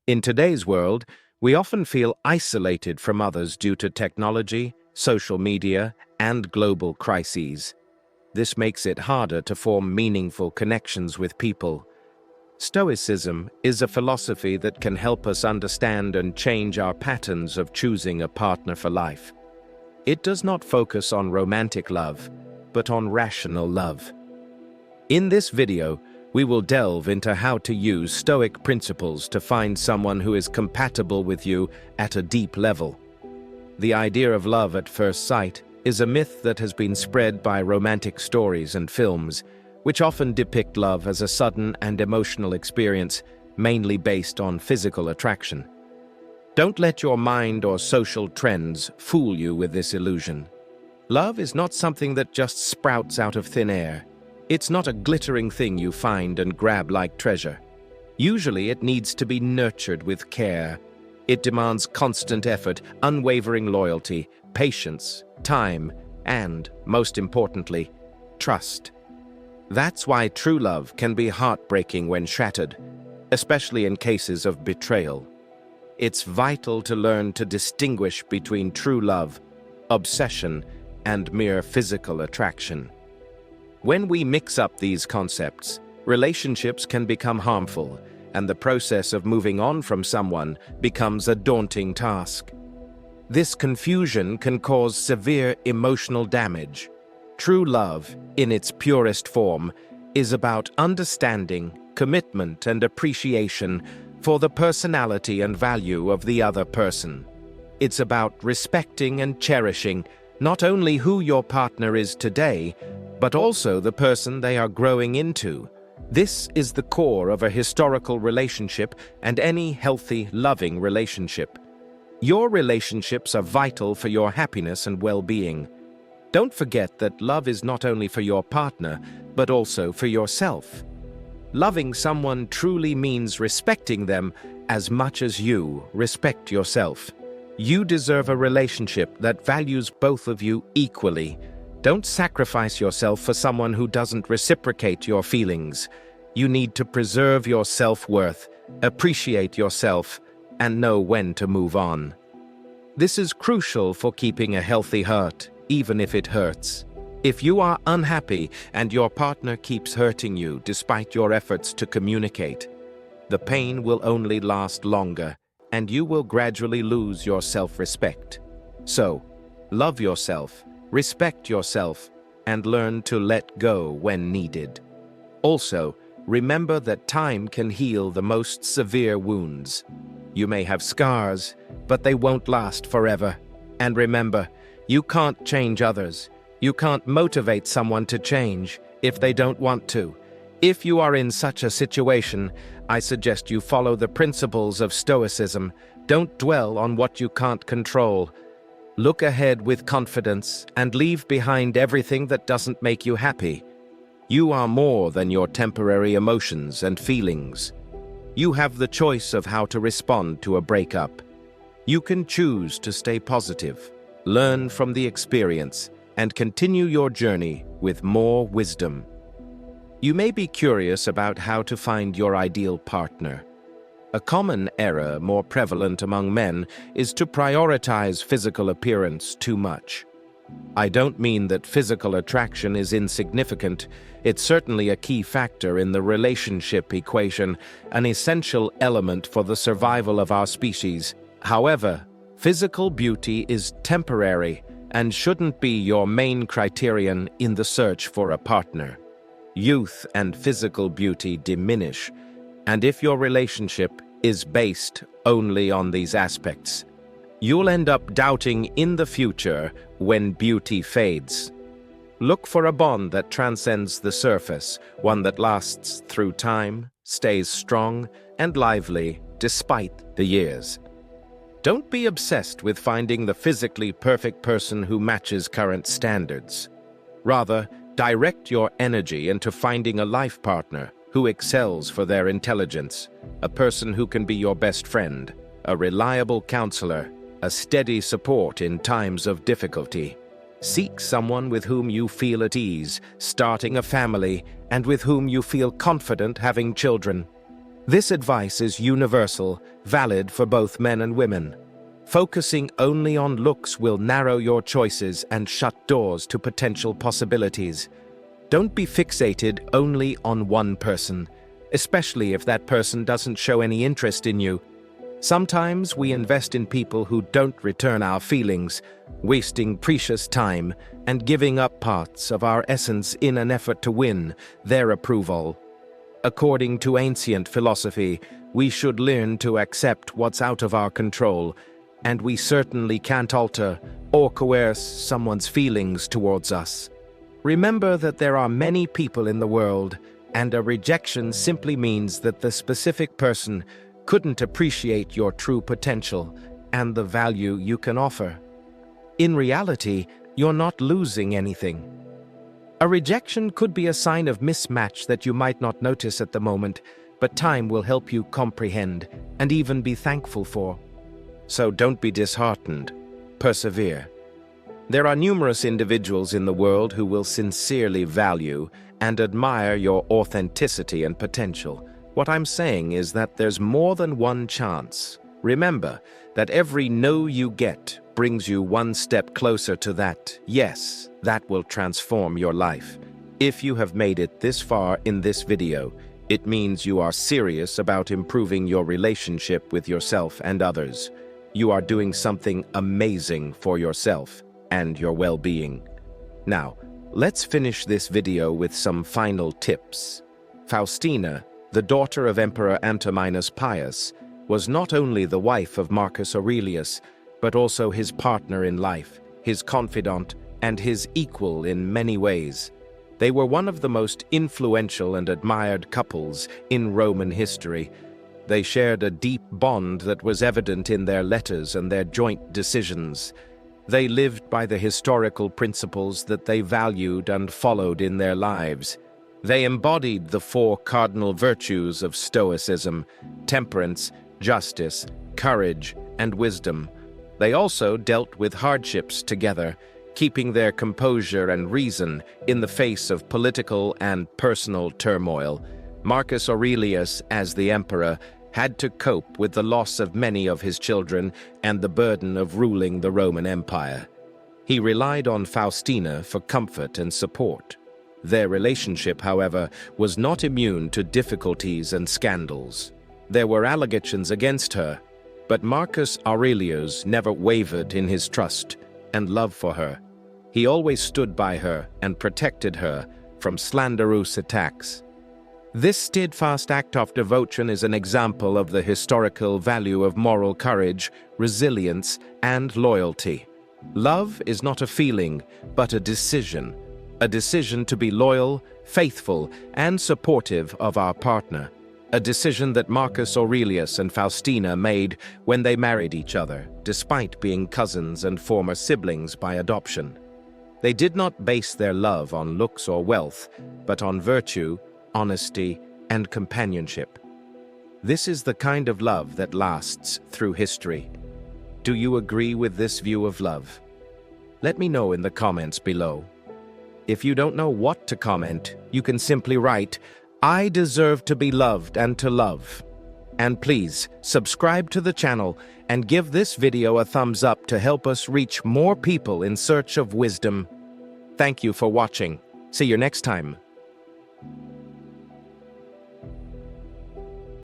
In today's world, we often feel isolated from others due to technology, social media, and global crises. This makes it harder to form meaningful connections with people. Stoicism is a philosophy that can help us understand and change our patterns of choosing a partner for life. It does not focus on romantic love, but on rational love. In this video, we will delve into how to use Stoic principles to find someone who is compatible with you at a deep level. The idea of love at first sight is a myth that has been spread by romantic stories and films, which often depict love as a sudden and emotional experience, mainly based on physical attraction. Don't let your mind or social trends fool you with this illusion. Love is not something that just sprouts out of thin air. It's not a glittering thing you find and grab like treasure. Usually it needs to be nurtured with care. It demands constant effort, unwavering loyalty, patience, time, and, most importantly, trust. That's why true love can be heartbreaking when shattered, especially in cases of betrayal. It's vital to learn to distinguish between true love, obsession, and mere physical attraction. When we mix up these concepts, relationships can become harmful, and the process of moving on from someone becomes a daunting task. This confusion can cause severe emotional damage. True love, in its purest form, is about understanding, commitment, and appreciation for the personality and value of the other person. It's about respecting and cherishing not only who your partner is today, but also the person they are growing into. This is the core of a historical relationship and any healthy, loving relationship. Your relationships are vital for your happiness and well-being. Don't forget that love is not only for your partner, but also for yourself. Loving someone truly means respecting them as much as you respect yourself. You deserve a relationship that values both of you equally. Don't sacrifice yourself for someone who doesn't reciprocate your feelings. You need to preserve your self-worth, appreciate yourself, and know when to move on. This is crucial for keeping a healthy heart, even if it hurts. If you are unhappy and your partner keeps hurting you despite your efforts to communicate, the pain will only last longer, and you will gradually lose your self-respect. So, love yourself, respect yourself, and learn to let go when needed. Also, remember that time can heal the most severe wounds. You may have scars, but they won't last forever. And remember, you can't change others. You can't motivate someone to change if they don't want to. If you are in such a situation, I suggest you follow the principles of Stoicism. Don't dwell on what you can't control. Look ahead with confidence and leave behind everything that doesn't make you happy. You are more than your temporary emotions and feelings. You have the choice of how to respond to a breakup. You can choose to stay positive, learn from the experience, and continue your journey with more wisdom. You may be curious about how to find your ideal partner. A common error more prevalent among men is to prioritize physical appearance too much. I don't mean that physical attraction is insignificant. It's certainly a key factor in the relationship equation, an essential element for the survival of our species. However, physical beauty is temporary and shouldn't be your main criterion in the search for a partner. Youth and physical beauty diminish, and if your relationship is based only on these aspects, you'll end up doubting in the future when beauty fades. Look for a bond that transcends the surface, one that lasts through time, stays strong and lively despite the years. Don't be obsessed with finding the physically perfect person who matches current standards. Rather, direct your energy into finding a life partner who excels for their intelligence, a person who can be your best friend, a reliable counselor, a steady support in times of difficulty. Seek someone with whom you feel at ease, starting a family, and with whom you feel confident having children. This advice is universal, valid for both men and women. Focusing only on looks will narrow your choices and shut doors to potential possibilities. Don't be fixated only on one person, especially if that person doesn't show any interest in you. Sometimes we invest in people who don't return our feelings, wasting precious time and giving up parts of our essence in an effort to win their approval. According to ancient philosophy, we should learn to accept what's out of our control, and we certainly can't alter or coerce someone's feelings towards us. Remember that there are many people in the world, and a rejection simply means that the specific person couldn't appreciate your true potential and the value you can offer. In reality, you're not losing anything. A rejection could be a sign of mismatch that you might not notice at the moment, but time will help you comprehend and even be thankful for. So don't be disheartened. Persevere. There are numerous individuals in the world who will sincerely value and admire your authenticity and potential. What I'm saying is that there's more than one chance. Remember that every no you get brings you one step closer to that yes that will transform your life. If you have made it this far in this video, it means you are serious about improving your relationship with yourself and others. You are doing something amazing for yourself and your well-being. Now, let's finish this video with some final tips. Faustina, the daughter of Emperor Antoninus Pius, was not only the wife of Marcus Aurelius, but also his partner in life, his confidant, and his equal in many ways. They were one of the most influential and admired couples in Roman history. They shared a deep bond that was evident in their letters and their joint decisions. They lived by the historical principles that they valued and followed in their lives. They embodied the four cardinal virtues of Stoicism: temperance, justice, courage, and wisdom. They also dealt with hardships together, keeping their composure and reason in the face of political and personal turmoil. Marcus Aurelius, as the emperor, had to cope with the loss of many of his children and the burden of ruling the Roman Empire. He relied on Faustina for comfort and support. Their relationship, however, was not immune to difficulties and scandals. There were allegations against her, but Marcus Aurelius never wavered in his trust and love for her. He always stood by her and protected her from slanderous attacks. This steadfast act of devotion is an example of the historical value of moral courage, resilience, and loyalty. Love is not a feeling, but a decision to be loyal, faithful, and supportive of our partner. A decision that Marcus Aurelius and Faustina made when they married each other, despite being cousins and former siblings by adoption. They did not base their love on looks or wealth, but on virtue, honesty, and companionship. This is the kind of love that lasts through history. Do you agree with this view of love? Let me know in the comments below. If you don't know what to comment, you can simply write, "I deserve to be loved and to love." And please, subscribe to the channel and give this video a thumbs up to help us reach more people in search of wisdom. Thank you for watching. See you next time.